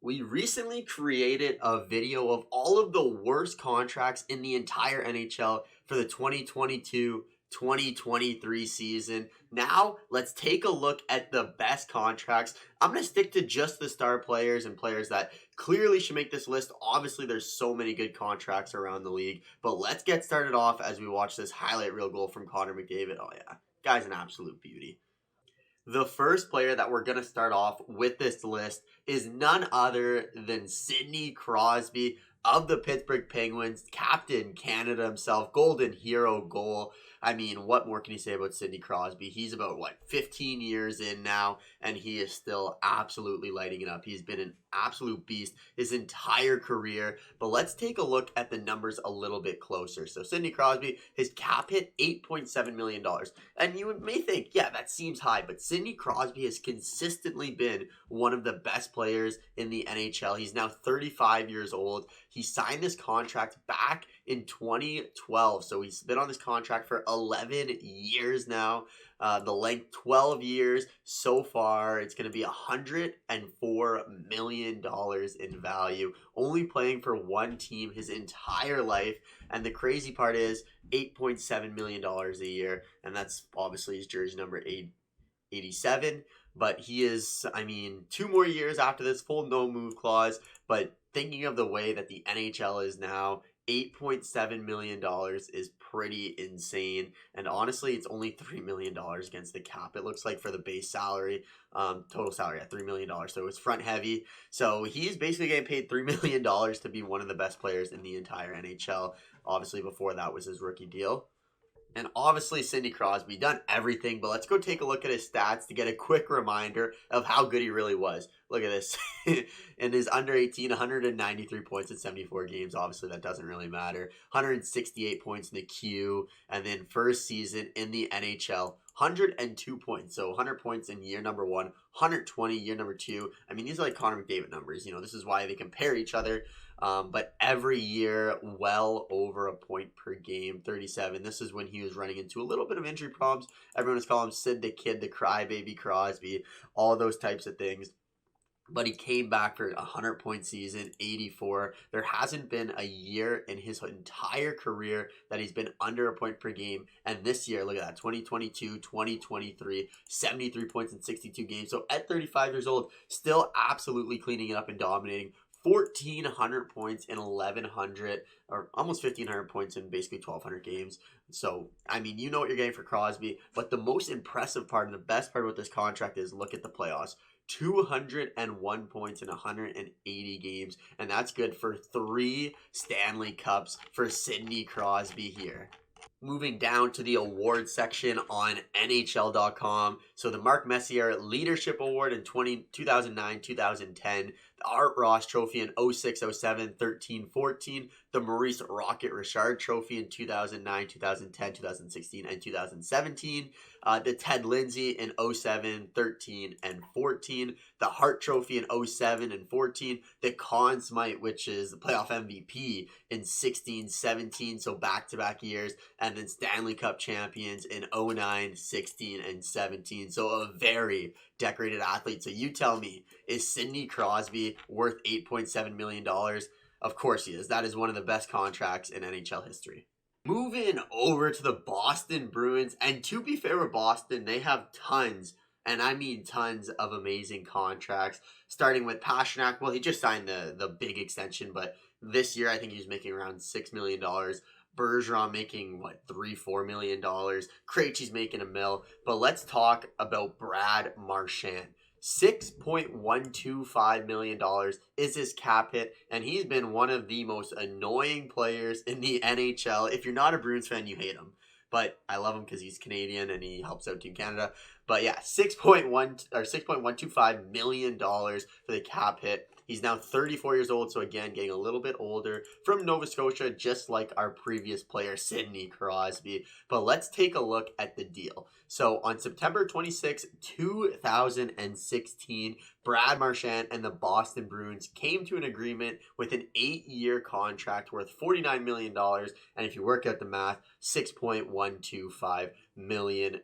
We recently created a video of all of the worst contracts in the entire NHL for the 2022-2023 season. Now, let's take a look at the best contracts. I'm going to stick to just the star players and players that clearly should make this list. Obviously, there's so many good contracts around the league, but let's get started off as we watch this highlight reel goal from Connor McDavid. Oh yeah, guy's an absolute beauty. The first player that we're going to start off with this list is none other than Sidney Crosby of the Pittsburgh Penguins, Captain Canada himself, Golden Hero goal. I mean, what more can you say about Sidney Crosby? He's about, 15 years in now, and he is still absolutely lighting it up. He's been an absolute beast his entire career. But let's take a look at the numbers a little bit closer. So Sidney Crosby, his cap hit $8.7 million. And you may think, yeah, that seems high, but Sidney Crosby has consistently been one of the best players in the NHL. He's now 35 years old. He signed this contract back in 2012, so he's been on this contract for 11 years now. The length, 12 years so far. It's going to be $104 million in value, only playing for one team his entire life. And the crazy part is $8.7 million a year, and that's obviously his jersey number 87. But he is, 2 more years after this full no move clause. But thinking of the way that the NHL is now, $8.7 million is pretty insane. And honestly, it's only $3 million against the cap. It looks like for the base salary, total salary at $3 million. So it's front heavy. So he's basically getting paid $3 million to be one of the best players in the entire NHL. Obviously, before that was his rookie deal. And obviously, Sidney Crosby done everything, but let's go take a look at his stats to get a quick reminder of how good he really was. Look at this. In his under 18, 193 points in 74 games. Obviously, that doesn't really matter. 168 points in the Q. And then first season in the NHL, 102 points. So 100 points in year number 1, 120 year number 2. These are like Connor McDavid numbers. This is why they compare each other. But every year, well over a point per game, 37. This is when he was running into a little bit of injury problems. Everyone was calling him Sid the Kid, the Crybaby Crosby, all those types of things. But he came back for a 100-point season, 84. There hasn't been a year in his entire career that he's been under a point per game. And this year, look at that, 2022, 2023, 73 points in 62 games. So at 35 years old, still absolutely cleaning it up and dominating. 1,400 points in 1,100, or almost 1,500 points in basically 1,200 games. So, you know what you're getting for Crosby. But the most impressive part and the best part about this contract is look at the playoffs. 201 points in 180 games. And that's good for 3 Stanley Cups for Sidney Crosby here. Moving down to the award section on NHL.com. So the Mark Messier Leadership Award in 2009-2010. The Art Ross Trophy in 06-07, 13-14. The Maurice Rocket Richard Trophy in 2009, 2010, 2016, and 2017. The Ted Lindsay in 07, 13, and 14. The Hart Trophy in 07 and 14. The Conn Smythe, which is the playoff MVP in 16, 17, so back-to-back years. And then Stanley Cup champions in 09, 16, and 17. So a very decorated athlete. So you tell me, is Sidney Crosby worth $8.7 million? Of course he is. That is one of the best contracts in NHL history. Moving over to the Boston Bruins. And to be fair with Boston, they have tons, and I mean tons of amazing contracts. Starting with Pastrnak. Well, he just signed the big extension, but this year I think he's making around $6 million. Bergeron making, $3-4 million. Krejci's making $1 million. But let's talk about Brad Marchand. $6.125 million is his cap hit, and he's been one of the most annoying players in the NHL. If you're not a Bruins fan, you hate him. But I love him because he's Canadian and he helps out Team Canada. But yeah, $6.125 million for the cap hit. He's now 34 years old, so again, getting a little bit older, from Nova Scotia, just like our previous player, Sidney Crosby. But let's take a look at the deal. So on September 26, 2016, Brad Marchand and the Boston Bruins came to an agreement with an 8-year contract worth $49 million. And if you work out the math, $6.125 million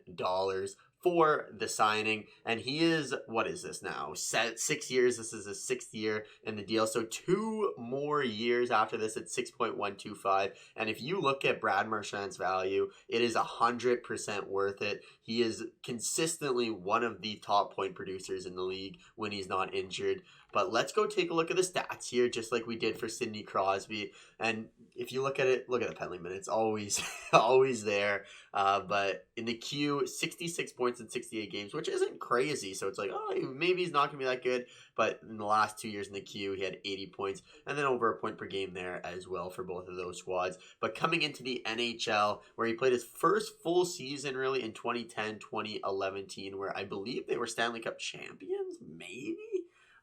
for the signing, and he is, what is this now, 6 years. This is his 6th year in the deal, so 2 more years after this at 6.125. And if you look at Brad Marchand's value, it is 100% worth it. He is consistently one of the top point producers in the league when he's not injured. But let's go take a look at the stats here, just like we did for Sidney Crosby. And if you look at it, look at the penalty minutes, always always there. But in the Q, 66 points in 68 games, which isn't crazy. So it's like, oh, maybe he's not going to be that good. But in the last 2 years in the Q, he had 80 points and then over a point per game there as well for both of those squads. But coming into the NHL, where he played his first full season really in 2010, 2011, where I believe they were Stanley Cup champions, maybe?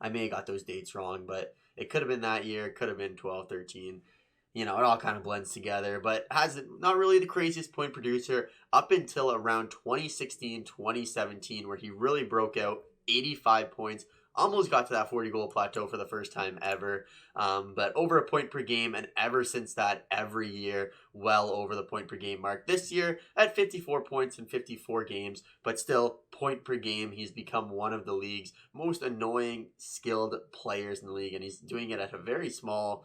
I may have got those dates wrong, but it could have been that year. It could have been 12, 13. You know, it all kind of blends together, but has not really the craziest point producer up until around 2016, 2017, where he really broke out, 85 points. Almost got to that 40-goal plateau for the first time ever, but over a point per game, and ever since that, every year, well over the point per game mark. This year, at 54 points in 54 games, but still, point per game, he's become one of the league's most annoying, skilled players in the league, and he's doing it at a very small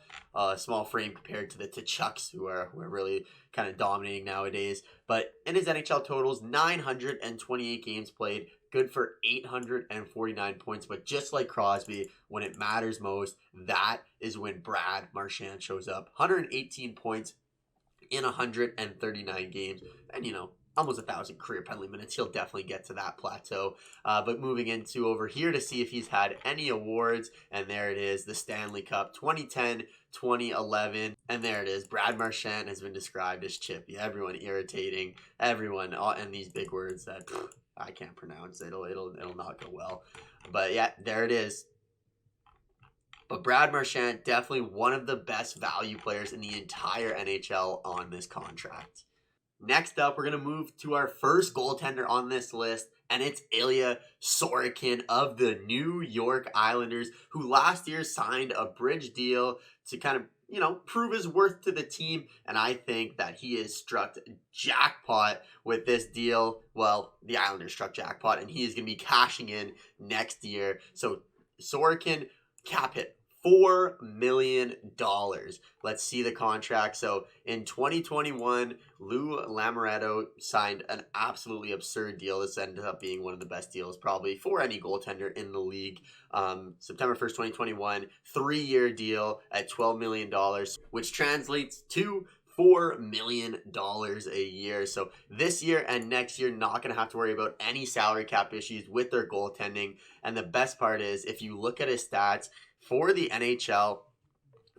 frame compared to the Tchucks, who are really kind of dominating nowadays. But in his NHL totals, 928 games played, good for 849 points. But just like Crosby, when it matters most, that is when Brad Marchand shows up. 118 points in 139 games. And, you know, almost 1,000 career penalty minutes. He'll definitely get to that plateau. But moving into over here to see if he's had any awards. And there it is, the Stanley Cup 2010, 2011. And there it is. Brad Marchand has been described as chippy. Everyone irritating. Everyone. And these big words that I can't pronounce. It'll not go well. But yeah, there it is. But Brad Marchand, definitely one of the best value players in the entire NHL on this contract. Next up, we're going to move to our first goaltender on this list, and it's Ilya Sorokin of the New York Islanders, who last year signed a bridge deal to kind of, you know, prove his worth to the team. And I think that he has struck jackpot with this deal. Well, the Islanders struck jackpot, and he is going to be cashing in next year. So Sorokin, cap hit $4 million. Let's see the contract. So in 2021, Lou Lamoriello signed an absolutely absurd deal. This ended up being one of the best deals probably for any goaltender in the league. September 1st, 2021, 3-year deal at $12 million, which translates to $4 million a year. So this year and next year, not going to have to worry about any salary cap issues with their goaltending. And the best part is, if you look at his stats for the NHL,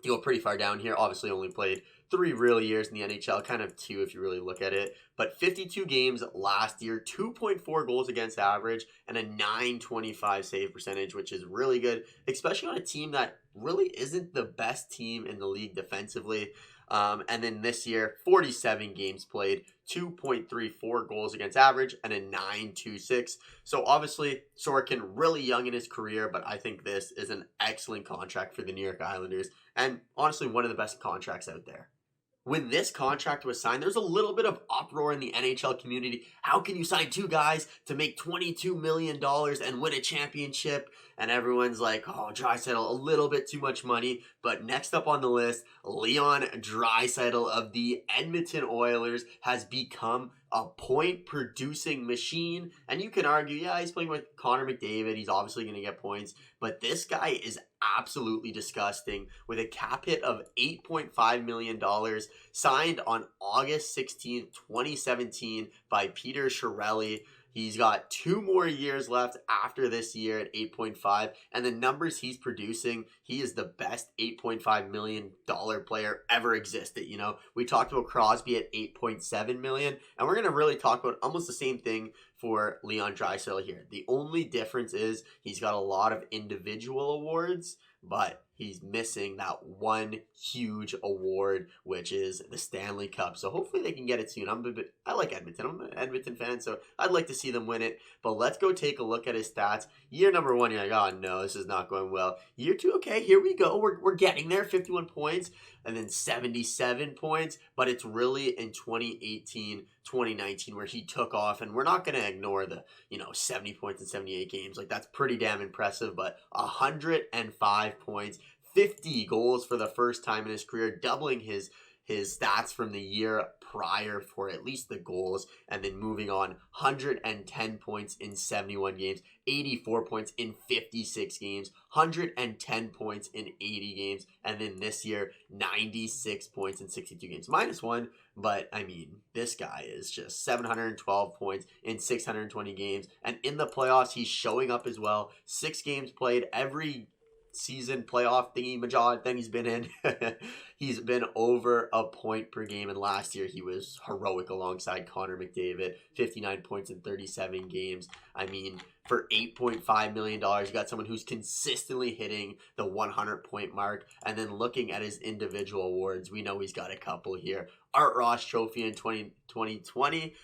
you go pretty far down here. Obviously only played 3 real years in the NHL, kind of 2 if you really look at it. But 52 games last year, 2.4 goals against average, and a .925 save percentage, which is really good, especially on a team that really isn't the best team in the league defensively. And then this year, 47 games played, 2.34 goals against average, and a .926. So obviously, Sorokin really young in his career, but I think this is an excellent contract for the New York Islanders, and honestly, one of the best contracts out there. When this contract was signed, there's a little bit of uproar in the NHL community. How can you sign 2 guys to make $22 million and win a championship? And everyone's like, oh, Draisaitl, a little bit too much money. But next up on the list, Leon Draisaitl of the Edmonton Oilers has become a point-producing machine. And you can argue, yeah, he's playing with Connor McDavid. He's obviously going to get points. But this guy is absolutely disgusting, with a cap hit of $8.5 million, signed on August 16th, 2017 by Peter Chiarelli. He's got 2 more years left after this year at 8.5, and the numbers he's producing, he is the best $8.5 million player ever existed. You know, we talked about Crosby at $8.7 million, and we're going to really talk about almost the same thing for Leon Draisaitl here. The only difference is he's got a lot of individual awards, but he's missing that one huge award, which is the Stanley Cup. So hopefully they can get it soon. I like Edmonton. I'm an Edmonton fan, so I'd like to see them win it. But let's go take a look at his stats. Year number 1, you're like, oh no, this is not going well. Year 2, okay, here we go. We're getting there. 51 points and then 77 points. But it's really in 2018, 2019 where he took off, and we're not going to ignore the 70 points in 78 games. Like, that's pretty damn impressive. But 105 points, 50 goals for the first time in his career, doubling his stats from the year prior for at least the goals, and then moving on 110 points in 71 games, 84 points in 56 games, 110 points in 80 games, and then this year 96 points in 62 games. -1, but I mean, this guy is just 712 points in 620 games, and in the playoffs he's showing up as well. 6 games played every season playoff thingy majod thing he's been in. He's been over a point per game, and last year he was heroic alongside Connor McDavid, 59 points in 37 games. I mean, for $8.5 million, you got someone who's consistently hitting the 100-point mark. And then looking at his individual awards, we know he's got a couple here. Art Ross Trophy in 2020,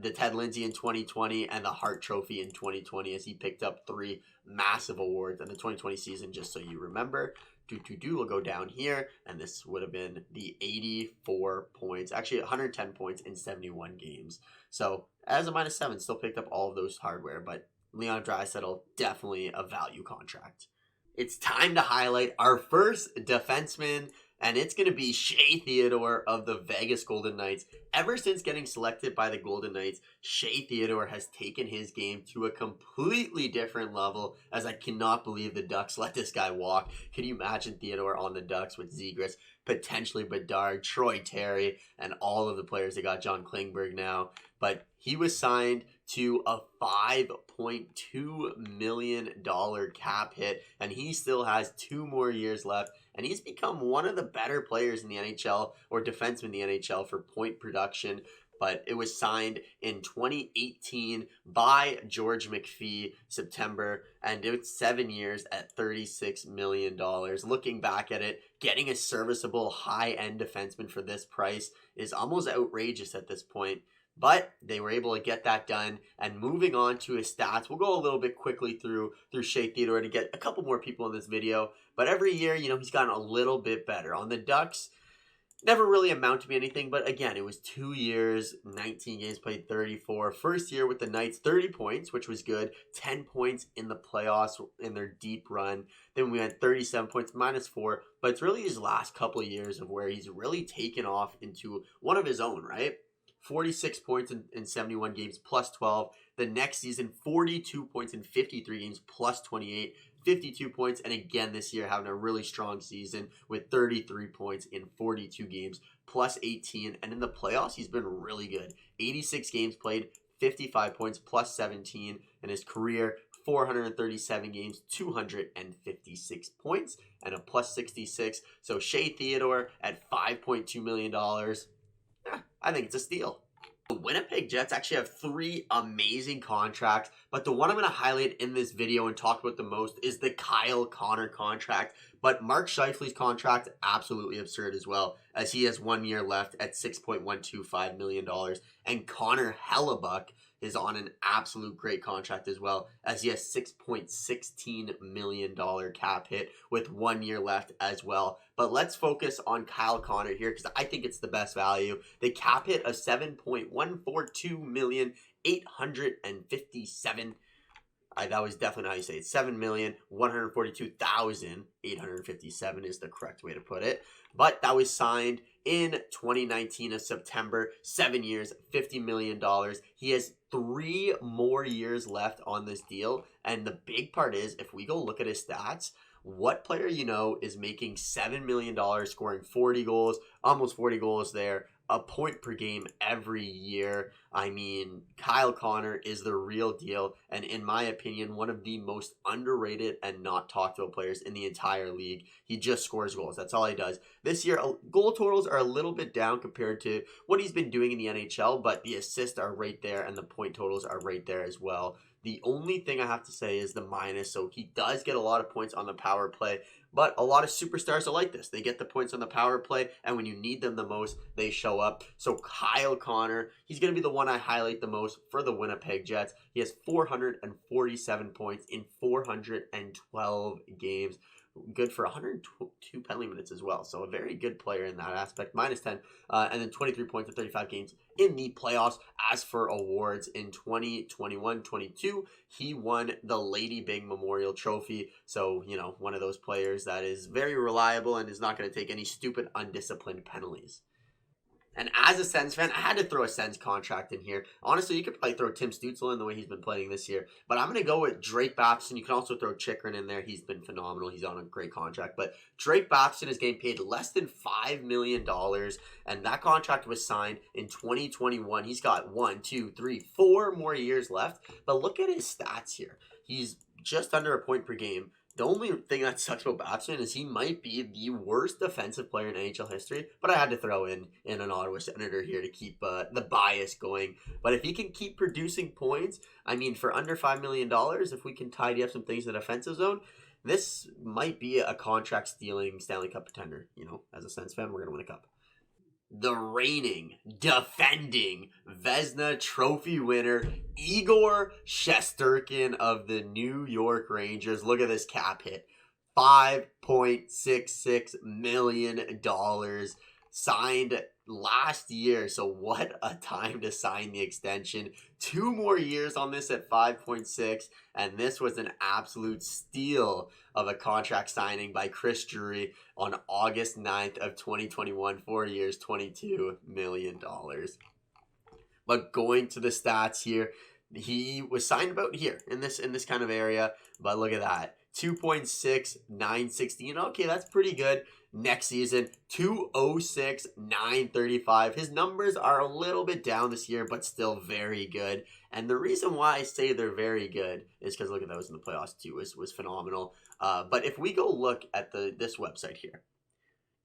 the Ted Lindsay in 2020, and the Hart Trophy in 2020, as he picked up 3 massive awards in the 2020 season, just so you remember. We'll go down here, and this would have been the 84 points, actually 110 points in 71 games. So as a -7, still picked up all of those hardware, but Leon Draisaitl, definitely a value contract. It's time to highlight our first defenseman, and it's going to be Shea Theodore of the Vegas Golden Knights. Ever since getting selected by the Golden Knights, Shea Theodore has taken his game to a completely different level, as I cannot believe the Ducks let this guy walk. Can you imagine Theodore on the Ducks with Zegras, potentially Bedard, Troy Terry, and all of the players? They got John Klingberg now. But he was signed to a $5.2 million cap hit, and he still has 2 more years left, and he's become one of the better players in the NHL, or defenseman in the NHL, for point production. But it was signed in 2018 by George McPhee, September, and it's 7 years at $36 million. Looking back at it, getting a serviceable high-end defenseman for this price is almost outrageous at this point. But they were able to get that done. And moving on to his stats, we'll go a little bit quickly through Shea Theodore to get a couple more people in this video. But every year, he's gotten a little bit better. On the Ducks, never really amount to be anything, but again, it was 2 years, 19 games played, 34. First year with the Knights, 30 points, which was good. 10 points in the playoffs in their deep run. Then we had 37 points, -4. But it's really his last couple of years of where he's really taken off into one of his own, right? 46 points in 71 games, +12. The next season, 42 points in 53 games, +28. 52 points, and again this year having a really strong season with 33 points in 42 games, +18. And in the playoffs, he's been really good. 86 games played, 55 points, +17 in his career. 437 games, 256 points, and a +66. So Shea Theodore at $5.2 million. I think it's a steal. The Winnipeg Jets actually have 3 amazing contracts, but the one I'm going to highlight in this video and talk about the most is the Kyle Connor contract. But Mark Scheifele's contract, absolutely absurd as well, as he has 1 year left at $6.125 million. And Connor Hellebuck is on an absolute great contract as well, as he has $6.16 million cap hit with 1 year left as well. But let's focus on Kyle Connor here, because I think it's the best value. The cap hit of $7.142,857. That was definitely not how you say it. $7,142,857 is the correct way to put it. But that was signed in 2019 of September. 7 years, $50 million. He has 3 more years left on this deal. And the big part is, if we go look at his stats, what player is making $7 million, scoring 40 goals, almost 40 goals there, a point per game every year? I mean, Kyle Connor is the real deal, and in my opinion, one of the most underrated and not talked about players in the entire league. He just scores goals. That's all he does. This year, goal totals are a little bit down compared to what he's been doing in the NHL, but the assists are right there, and the point totals are right there as well. The only thing I have to say is the minus. So he does get a lot of points on the power play, but a lot of superstars are like this. They get the points on the power play, and when you need them the most, they show up. So Kyle Connor, he's going to be the one I highlight the most for the Winnipeg Jets. He has 447 points in 412 games. Good for 102 penalty minutes as well. So a very good player in that aspect. -10. And then 23 points in 35 games in the playoffs. As for awards in 2021-22, he won the Lady Byng Memorial Trophy. So, one of those players that is very reliable and is not going to take any stupid, undisciplined penalties. And as a Sens fan, I had to throw a Sens contract in here. Honestly, you could probably throw Tim Stützle in the way he's been playing this year. But I'm going to go with Drake Babson. You can also throw Chikrin in there. He's been phenomenal. He's on a great contract. But Drake Babson is getting paid less than $5 million. And that contract was signed in 2021. He's got 4 more years left. But look at his stats here. He's just under a point per game. The only thing that sucks about Babson is he might be the worst defensive player in NHL history, but I had to throw in an Ottawa Senator here to keep the bias going. But if he can keep producing points, I mean, for under $5 million, if we can tidy up some things in the defensive zone, this might be a contract-stealing Stanley Cup contender. As a Sens fan, we're going to win a cup. The reigning, defending Vezina Trophy winner, Igor Shesterkin of the New York Rangers. Look at this cap hit. $5.66 million signed last year. So what a time to sign the extension. 2 more years on this at 5.6, and this was an absolute steal of a contract signing by Chris Drury on August 9th of 2021. 4 years, $22 million. But going to the stats here, he was signed about here in this kind of area. But look at that. 2.6, 960. Okay, that's pretty good. Next season, 206, 935. His numbers are a little bit down this year, but still very good. And the reason why I say they're very good is because look at those in the playoffs too, was phenomenal. But if we go look at this website here,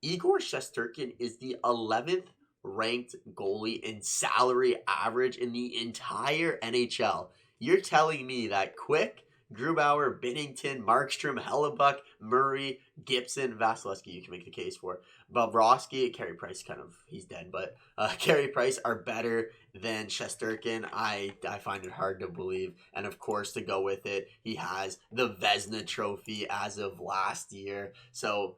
Igor Shesterkin is the 11th ranked goalie in salary average in the entire NHL. You're telling me that Quick, Grubauer, Binnington, Markstrom, Hellebuck, Murray, Gibson, Vasilevsky, you can make the case for. Bobrovsky, Carey Price, he's dead, but Carey Price are better than Shesterkin. I find it hard to believe. And of course, to go with it, he has the Vezina Trophy as of last year. So,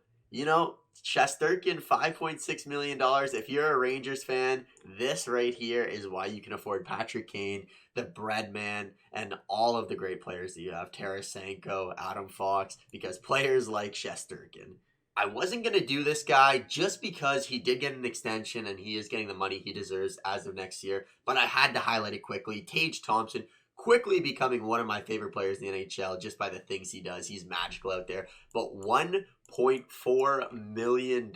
Shesterkin, $5.6 million. If you're a Rangers fan, this right here is why you can afford Patrick Kane, the Breadman, and all of the great players that you have. Tarasenko, Adam Fox, because players like Shesterkin. I wasn't going to do this guy just because he did get an extension and he is getting the money he deserves as of next year, but I had to highlight it quickly. Tage Thompson, quickly becoming one of my favorite players in the NHL just by the things he does. He's magical out there. But $1.4 million.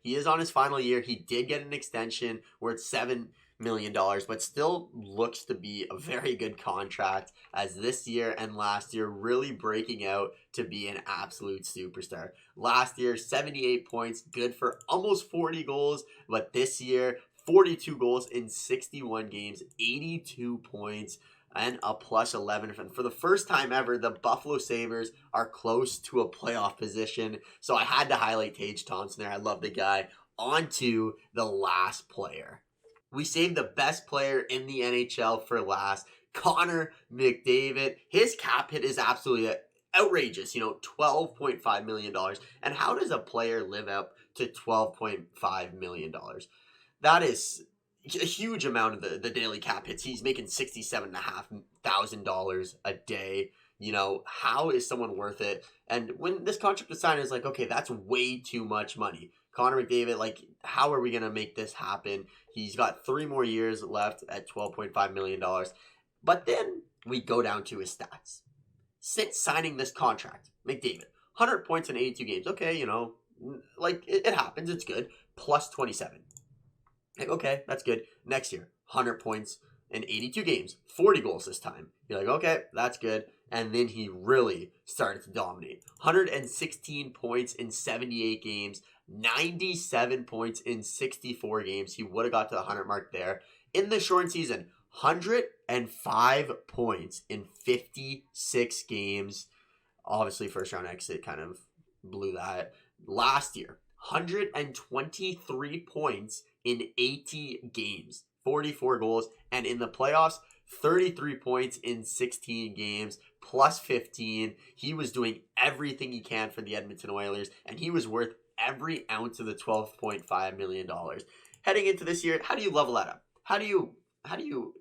He is on his final year. He did get an extension worth $7 million, but still looks to be a very good contract, as this year and last year really breaking out to be an absolute superstar. Last year, 78 points, good for almost 40 goals, but this year, 42 goals in 61 games, 82 points, and a plus 11. And for the first time ever, the Buffalo Sabres are close to a playoff position. So I had to highlight Tage Thompson there. I love the guy. On to the last player. We saved the best player in the NHL for last, Connor McDavid. His cap hit is absolutely outrageous, $12.5 million. And how does a player live up to $12.5 million? That is a huge amount of the daily cap hits. He's making $67,500 a day. How is someone worth it? And when this contract was signed, it's like, okay, that's way too much money. Connor McDavid, how are we going to make this happen? He's got 3 more years left at $12.5 million. But then we go down to his stats. Since signing this contract, McDavid, 100 points in 82 games. Okay, it happens. It's good. Plus 27. Okay, that's good. Next year, 100 points in 82 games, 40 goals this time. You're like, okay, that's good. And then he really started to dominate. 116 points in 78 games, 97 points in 64 games. He would have got to the 100 mark there. In the short season, 105 points in 56 games. Obviously, first round exit kind of blew that. Last year, 123 points in 80 games, 44 goals, and in the playoffs, 33 points in 16 games, plus 15. He was doing everything he can for the Edmonton Oilers, and he was worth every ounce of the $12.5 million. Heading into this year, how do you level that up? how do you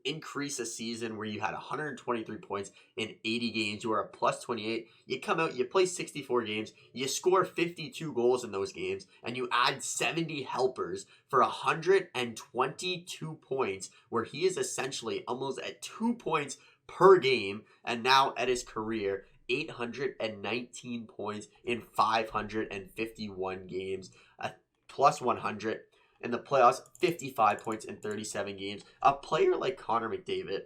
increase a season where you had 123 points in 80 games? You are a plus 28. You come out, you play 64 games, you score 52 goals in those games, and you add 70 helpers for 122 points, where he is essentially almost at 2 points per game, and now at his career, 819 points in 551 games, a plus 100 in the playoffs, 55 points in 37 games. A player like Connor McDavid,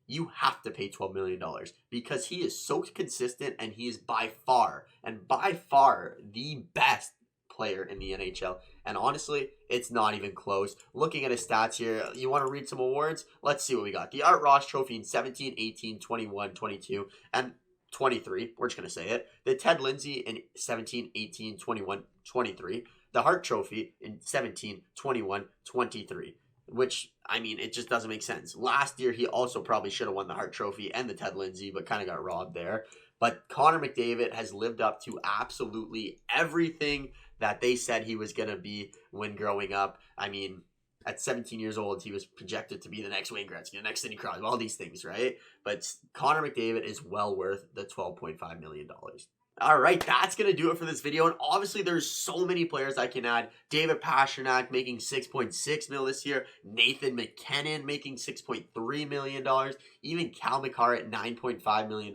you have to pay $12 million because he is so consistent, and he is by far the best player in the NHL. And honestly, it's not even close. Looking at his stats here, you want to read some awards? Let's see what we got. The Art Ross Trophy in 17, 18, 21, 22, and 23. We're just going to say it. The Ted Lindsay in 17, 18, 21, 23. The Hart Trophy in 17, 21, 23. Which, I mean, it just doesn't make sense. Last year, he also probably should have won the Hart Trophy and the Ted Lindsay, but kind of got robbed there. But Connor McDavid has lived up to absolutely everything that they said he was going to be when growing up. I mean, at 17 years old, he was projected to be the next Wayne Gretzky, the next Sidney Crosby, all these things, right? But Connor McDavid is well worth the $12.5 million. All right, that's going to do it for this video. And obviously, there's so many players I can add. David Pastrnak making $6.6 million this year. Nathan McKinnon making $6.3 million. Even Cal McCarr at $9.5 million.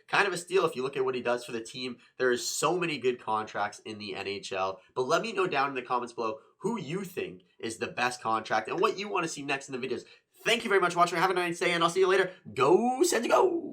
Kind of a steal if you look at what he does for the team. There is so many good contracts in the NHL. But let me know down in the comments below who you think is the best contract and what you want to see next in the videos. Thank you very much for watching. Have a nice day, and I'll see you later. Go Sens, go!